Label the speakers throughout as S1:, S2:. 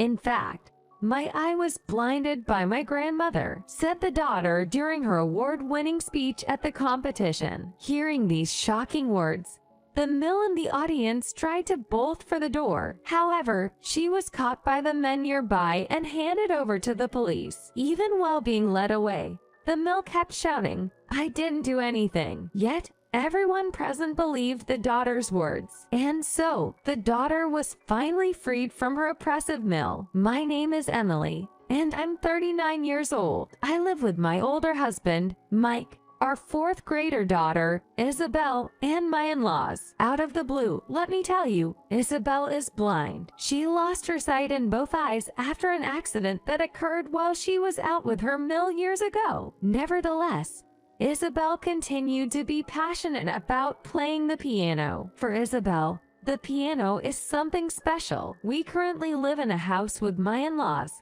S1: In fact, my eye was blinded by my grandmother," said the daughter during her award-winning speech at the competition. Hearing these shocking words, the Mill in the audience tried to bolt for the door. However, she was caught by the men nearby and handed over to the police. Even while being led away, the Mill kept shouting, "I didn't do anything." Yet, everyone present believed the daughter's words. And so, the daughter was finally freed from her oppressive Mill. "My name is Emily, and I'm 39 years old. I live with my older husband, Mike, our fourth grader daughter, Isabel, and my in-laws. Out of the blue, let me tell you, Isabel is blind. She lost her sight in both eyes after an accident that occurred while she was out with her Mill years ago. Nevertheless, Isabel continued to be passionate about playing the piano. For Isabel, the piano is something special. We currently live in a house with my in-laws,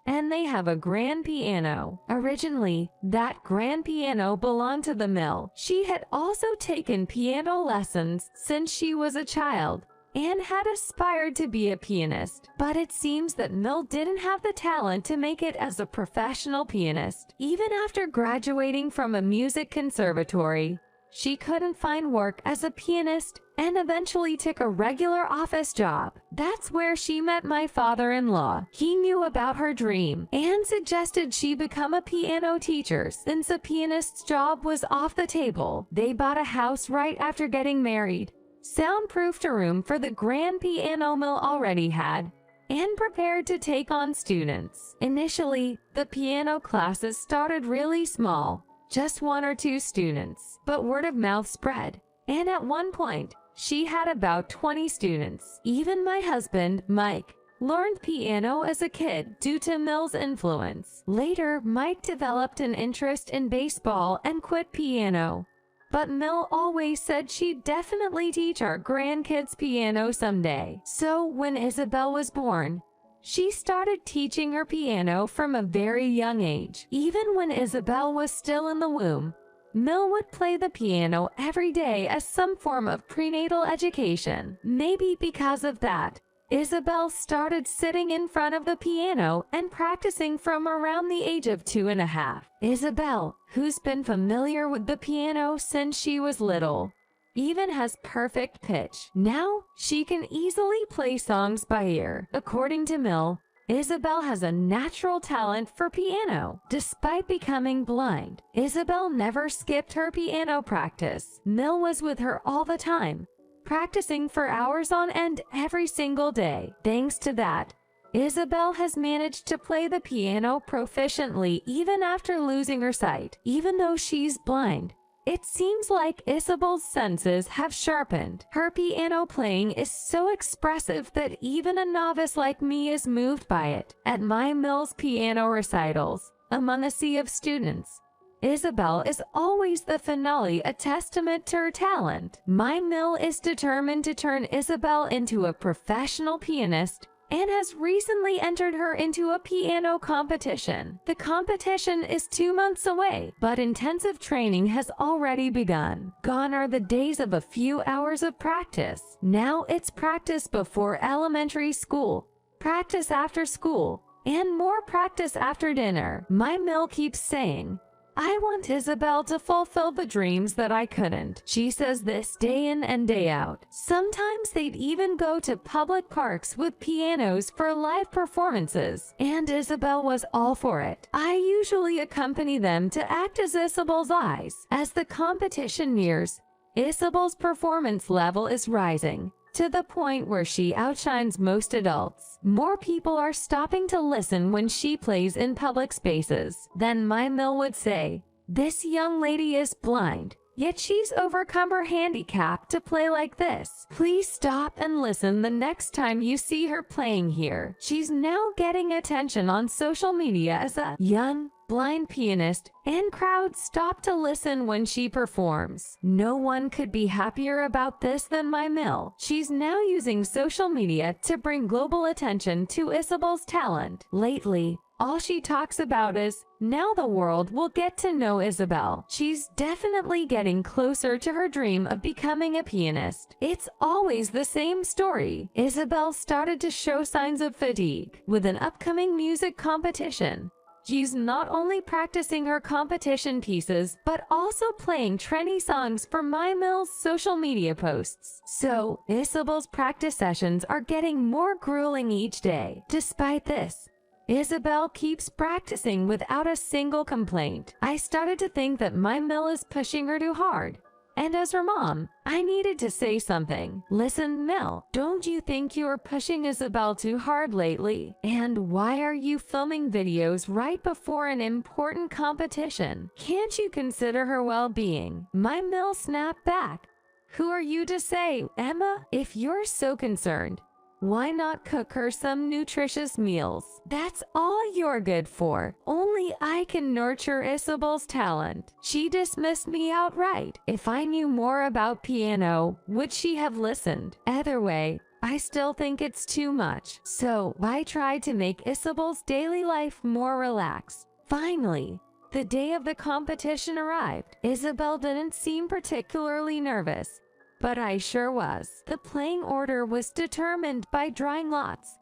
S1: and they have a grand piano. Originally, that grand piano belonged to the Mill. She had also taken piano lessons since she was a child and had aspired to be a pianist. But it seems that Mill didn't have the talent to make it as a professional pianist. Even after graduating from a music conservatory, she couldn't find work as a pianist and eventually took a regular office job. That's where she met my father-in-law. He knew about her dream and suggested she become a piano teacher since a pianist's job was off the table. They bought a house right after getting married, soundproofed a room for the grand piano Mill already had, and prepared to take on students. Initially, the piano classes started really small, just 1 or 2 students, but word of mouth spread, and at one point, she had about 20 students. Even my husband, Mike, learned piano as a kid due to Mill's influence. Later, Mike developed an interest in baseball and quit piano. But Mill always said she'd definitely teach our grandkids piano someday. So when Isabel was born, she started teaching her piano from a very young age. Even when Isabel was still in the womb, Mill would play the piano every day as some form of prenatal education. Maybe because of that, Isabel started sitting in front of the piano and practicing from around the age of 2.5. Isabel, who's been familiar with the piano since she was little, even has perfect pitch. Now, she can easily play songs by ear. According to Mill, Isabel has a natural talent for piano. Despite becoming blind, Isabel never skipped her piano practice. Mill was with her all the time, practicing for hours on end every single day. Thanks to that, Isabel has managed to play the piano proficiently even after losing her sight. Even though she's blind, it seems like Isabel's senses have sharpened. Her piano playing is so expressive that even a novice like me is moved by it. At my Mill's piano recitals, among a sea of students, Isabel is always the finale, a testament to her talent. My Mill is determined to turn Isabel into a professional pianist and has recently entered her into a piano competition. The competition is 2 months away, but intensive training has already begun. Gone are the days of a few hours of practice. Now it's practice before elementary school, practice after school, and more practice after dinner. My Mill keeps saying, "I want Isabel to fulfill the dreams that I couldn't." She says this day in and day out. Sometimes they'd even go to public parks with pianos for live performances, and Isabel was all for it. I usually accompany them to act as Isabel's eyes. As the competition nears, Isabel's performance level is rising, to the point where she outshines most adults. More people are stopping to listen when she plays in public spaces. Then my Mill would say, "This young lady is blind, yet she's overcome her handicap to play like this. Please stop and listen the next time you see her playing here." She's now getting attention on social media as a young, blind pianist, and crowds stop to listen when she performs. No one could be happier about this than my Mill. She's now using social media to bring global attention to Isabel's talent. Lately, All she talks about is, now the world will get to know Isabel. She's definitely getting closer to her dream of becoming a pianist. It's always the same story. Isabel started to show signs of fatigue with an upcoming music competition. She's not only practicing her competition pieces, but also playing trendy songs for My Mill's social media posts. So, Isabel's practice sessions are getting more grueling each day. Despite this, Isabel keeps practicing without a single complaint. I started to think that My Mill is pushing her too hard. And as her mom, I needed to say something. Listen, Mill, don't you think you're pushing Isabel too hard lately? And why are you filming videos right before an important competition? Can't you consider her well-being? My Mill snapped back. Who are you to say, Emma? If you're so concerned, why not cook her some nutritious meals? That's all you're good for. Only I can nurture Isabel's talent. She dismissed me outright. If I knew more about piano, would she have listened? Either way, I still think it's too much. So I tried to make Isabel's daily life more relaxed. Finally, the day of the competition arrived. Isabel didn't seem particularly nervous, but I sure was. The playing order was determined by drawing lots,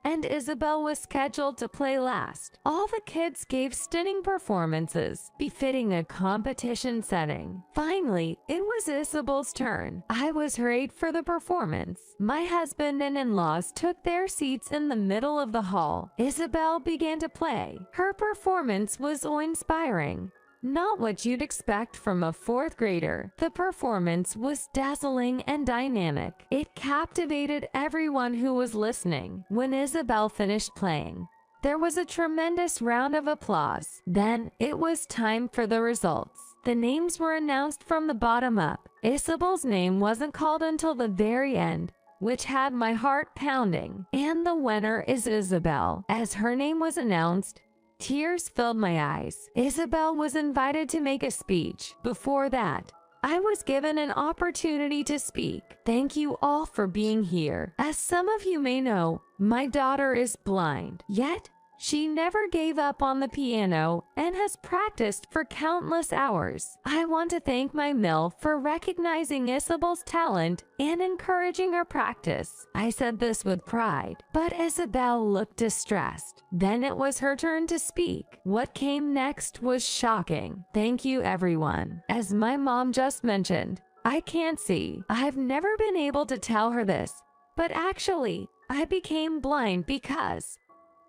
S1: and Isabel was scheduled to play last. All the kids gave stunning performances, befitting a competition setting. Finally, it was Isabel's turn. I was hurried for the performance. My husband and in-laws took their seats in the middle of the hall. Isabel began to play. Her performance was awe-inspiring. Not what you'd expect from a fourth grader. The performance was dazzling and dynamic. It captivated everyone who was listening. When Isabel finished playing, there was a tremendous round of applause. Then, it was time for the results. The names were announced from the bottom up. Isabel's name wasn't called until the very end, which had my heart pounding. And the winner is Isabel. As her name was announced, tears filled my eyes. Isabel was invited to make a speech. Before that, I was given an opportunity to speak. Thank you all for being here. As some of you may know, my daughter is blind. Yet, she never gave up on the piano and has practiced for countless hours. I want to thank my mill for recognizing Isabel's talent and encouraging her practice. I said this with pride, but Isabel looked distressed. Then it was her turn to speak. What came next was shocking. Thank you, everyone. As my mom just mentioned, I can't see. I've never been able to tell her this, but actually, I became blind because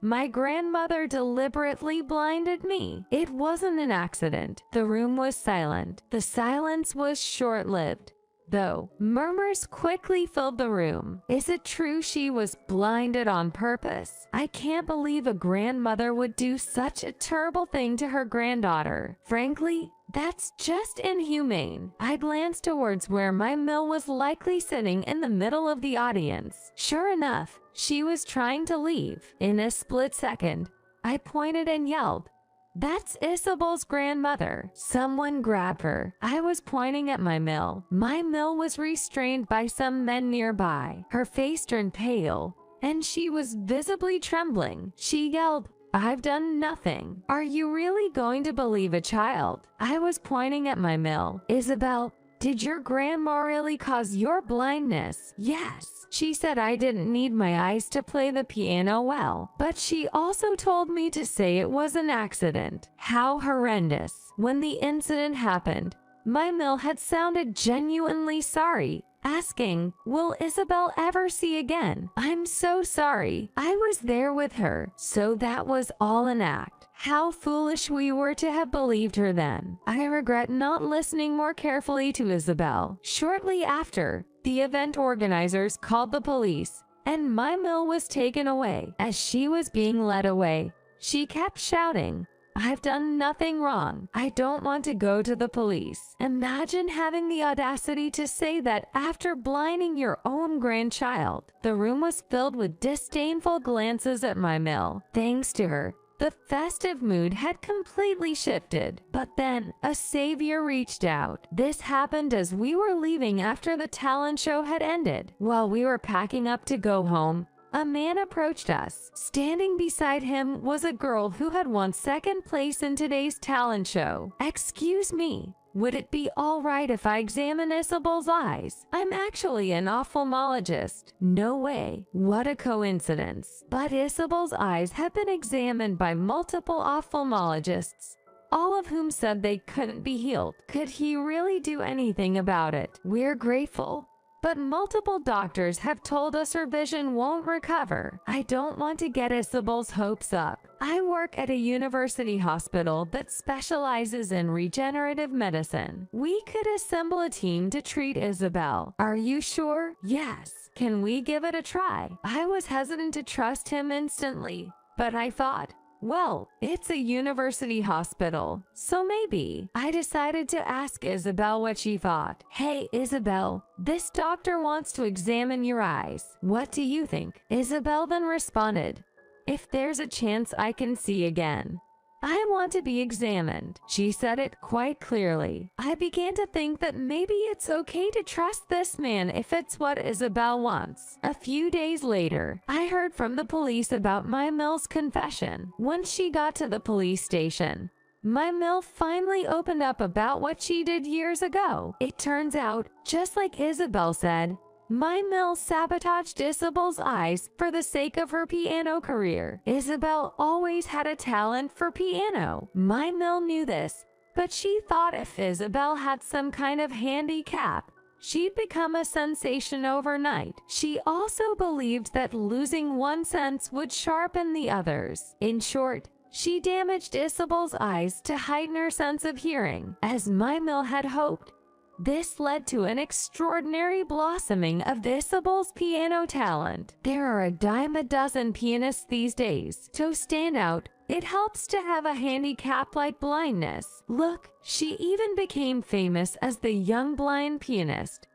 S1: my grandmother deliberately blinded me. It wasn't an accident. The room was silent. The silence was short-lived, though. Murmurs quickly filled the room. Is it true she was blinded on purpose? I can't believe a grandmother would do such a terrible thing to her granddaughter. Frankly, that's just inhumane. I glanced towards where my mill was likely sitting in the middle of the audience. Sure enough, she was trying to leave. In a split second, I pointed and yelled, "That's Isabel's grandmother." Someone grabbed her. I was pointing at my mill. My mill was restrained by some men nearby. Her face turned pale, and she was visibly trembling. She yelled, "I've done nothing." Are you really going to believe a child? I was pointing at my mill. Isabel, did your grandma really cause your blindness? Yes. She said I didn't need my eyes to play the piano well, but she also told me to say it was an accident. How horrendous. When the incident happened, my mill had sounded genuinely sorry, asking, "Will Isabel ever see again?" I'm so sorry. I was there with her, so that was all an act. How foolish we were to have believed her then. I regret not listening more carefully to Isabel. Shortly after, the event organizers called the police, and my mill was taken away. As she was being led away, she kept shouting, "I've done nothing wrong. I don't want to go to the police." Imagine having the audacity to say that after blinding your own grandchild. The room was filled with disdainful glances at my mill. Thanks to her, the festive mood had completely shifted. But then, a savior reached out. This happened as we were leaving after the talent show had ended. While we were packing up to go home, A man approached us. Standing beside him was a girl who had won second place in today's talent show. "Excuse me, would it be all right if I examine Isabel's eyes? I'm actually an ophthalmologist." No way. What a coincidence. But Isabel's eyes have been examined by multiple ophthalmologists, all of whom said they couldn't be healed. Could he really do anything about it? We're grateful, but multiple doctors have told us her vision won't recover. I don't want to get Isabel's hopes up. I work at a university hospital that specializes in regenerative medicine. We could assemble a team to treat Isabel. Are you sure? Yes. Can we give it a try? I was hesitant to trust him instantly, but I thought, well, it's a university hospital, so maybe. I decided to ask Isabel what she thought. "Hey, Isabel, this doctor wants to examine your eyes. What do you think?" Isabel then responded, "If there's a chance I can see again, I want to be examined." She said it quite clearly. I began to think that maybe it's okay to trust this man if it's what Isabel wants. A few days later, I heard from the police about my Mill's confession. Once she got to the police station, my Mill finally opened up about what she did years ago. It turns out, just like Isabel said, my Mill sabotaged Isabel's eyes for the sake of her piano career. Isabel always had a talent for piano. My Mill knew this, but she thought if Isabel had some kind of handicap, she'd become a sensation overnight. She also believed that losing one sense would sharpen the others. In short, she damaged Isabel's eyes to heighten her sense of hearing. As my Mill had hoped, this led to an extraordinary blossoming of Isabel's piano talent. There are a dime a dozen pianists these days. To stand out, it helps to have a handicap like blindness. Look, she even became famous as the young blind pianist.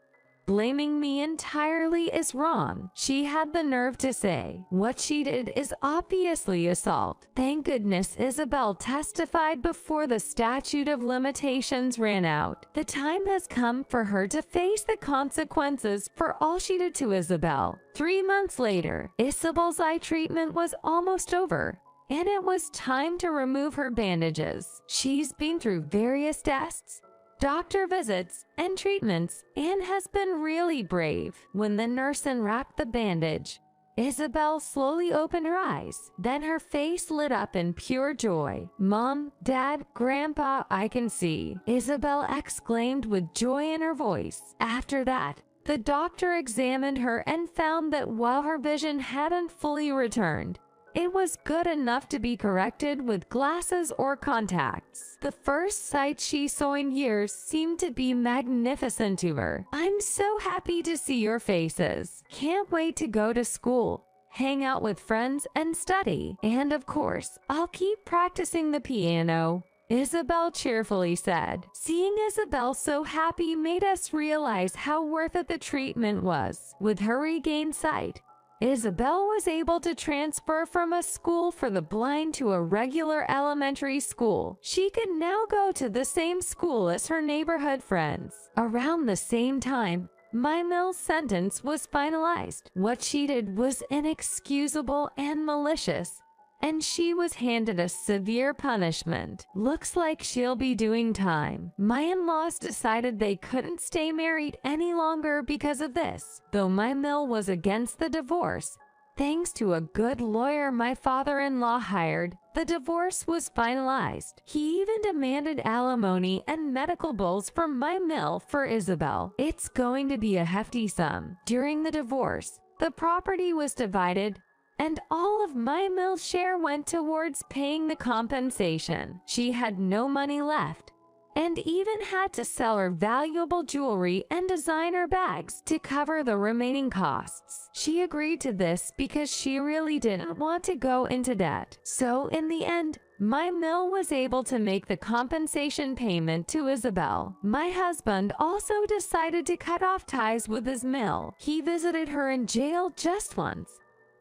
S1: Blaming me entirely is wrong. She had the nerve to say, what she did is obviously assault. Thank goodness Isabel testified before the statute of limitations ran out. The time has come for her to face the consequences for all she did to Isabel. 3 months later, Isabel's eye treatment was almost over, and it was time to remove her bandages. She's been through various tests, doctor visits, and treatments, and has been really brave. When the nurse unwrapped the bandage, Isabel slowly opened her eyes. Then her face lit up in pure joy. "Mom, Dad, Grandpa, I can see," Isabel exclaimed with joy in her voice. After that, the doctor examined her and found that while her vision hadn't fully returned, it was good enough to be corrected with glasses or contacts. The first sight she saw in years seemed to be magnificent to her. "I'm so happy to see your faces. Can't wait to go to school, hang out with friends, and study. And of course, I'll keep practicing the piano," Isabel cheerfully said. Seeing Isabel so happy made us realize how worth it the treatment was. With her regained sight, Isabel was able to transfer from a school for the blind to a regular elementary school. She could now go to the same school as her neighborhood friends. Around the same time, my Mill's sentence was finalized. What she did was inexcusable and malicious, and she was handed a severe punishment. Looks like she'll be doing time. My in-laws decided they couldn't stay married any longer because of this. Though my Mill was against the divorce, thanks to a good lawyer my father-in-law hired, the divorce was finalized. He even demanded alimony and medical bills from my Mill for Isabel. It's going to be a hefty sum. During the divorce, the property was divided, and all of my Mill's share went towards paying the compensation. She had no money left, and even had to sell her valuable jewelry and designer bags to cover the remaining costs. She agreed to this because she really didn't want to go into debt. So in the end, my Mill was able to make the compensation payment to Isabel. My husband also decided to cut off ties with his Mill. He visited her in jail just once,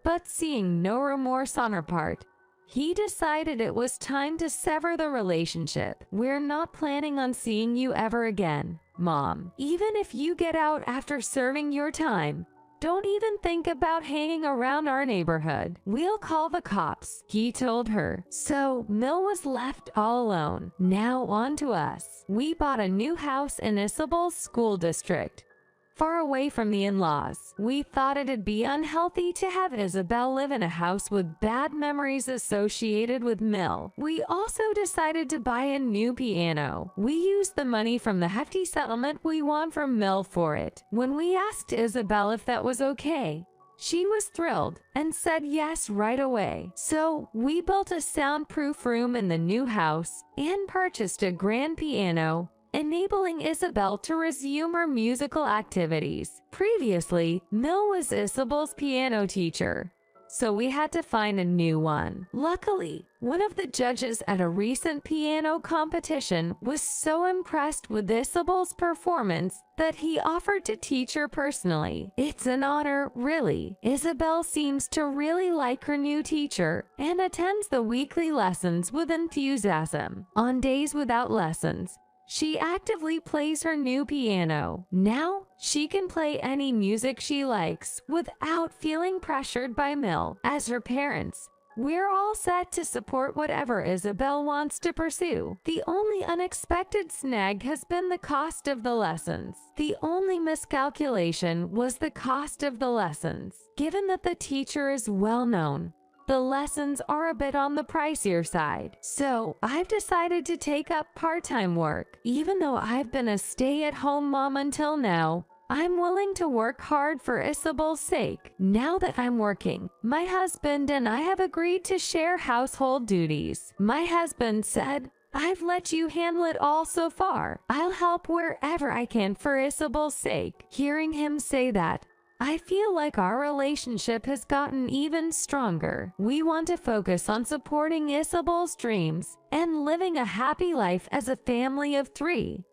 S1: but seeing no remorse on her part, he decided it was time to sever the relationship. "We're not planning on seeing you ever again, Mom. Even if you get out after serving your time, Don't even think about hanging around our neighborhood. We'll call the cops, he told her. So Mill was left all alone. Now on to us. We bought a new house in Isabel's school district, far away from the in-laws. We thought it'd be unhealthy to have Isabel live in a house with bad memories associated with Mill. We also decided to buy a new piano. We used the money from the hefty settlement we won from Mill for it. When we asked Isabel if that was okay, she was thrilled and said yes right away. So we built a soundproof room in the new house and purchased a grand piano, enabling Isabel to resume her musical activities. Previously, Mill was Isabel's piano teacher, so we had to find a new one. Luckily, one of the judges at a recent piano competition was so impressed with Isabel's performance that he offered to teach her personally. It's an honor, really. Isabel seems to really like her new teacher and attends the weekly lessons with enthusiasm. On days without lessons, she actively plays her new piano. Now, she can play any music she likes without feeling pressured by Mill. As her parents, we're all set to support whatever Isabel wants to pursue. The only unexpected snag has been the cost of the lessons. The only miscalculation was the cost of the lessons. Given that the teacher is well known, the lessons are a bit on the pricier side. So I've decided to take up part-time work. Even though I've been a stay-at-home mom until now, I'm willing to work hard for Isabel's sake. Now that I'm working, my husband and I have agreed to share household duties. My husband said, "I've let you handle it all so far. I'll help wherever I can for Isabel's sake." Hearing him say that, I feel like our relationship has gotten even stronger. We want to focus on supporting Isabel's dreams and living a happy life as a family of 3.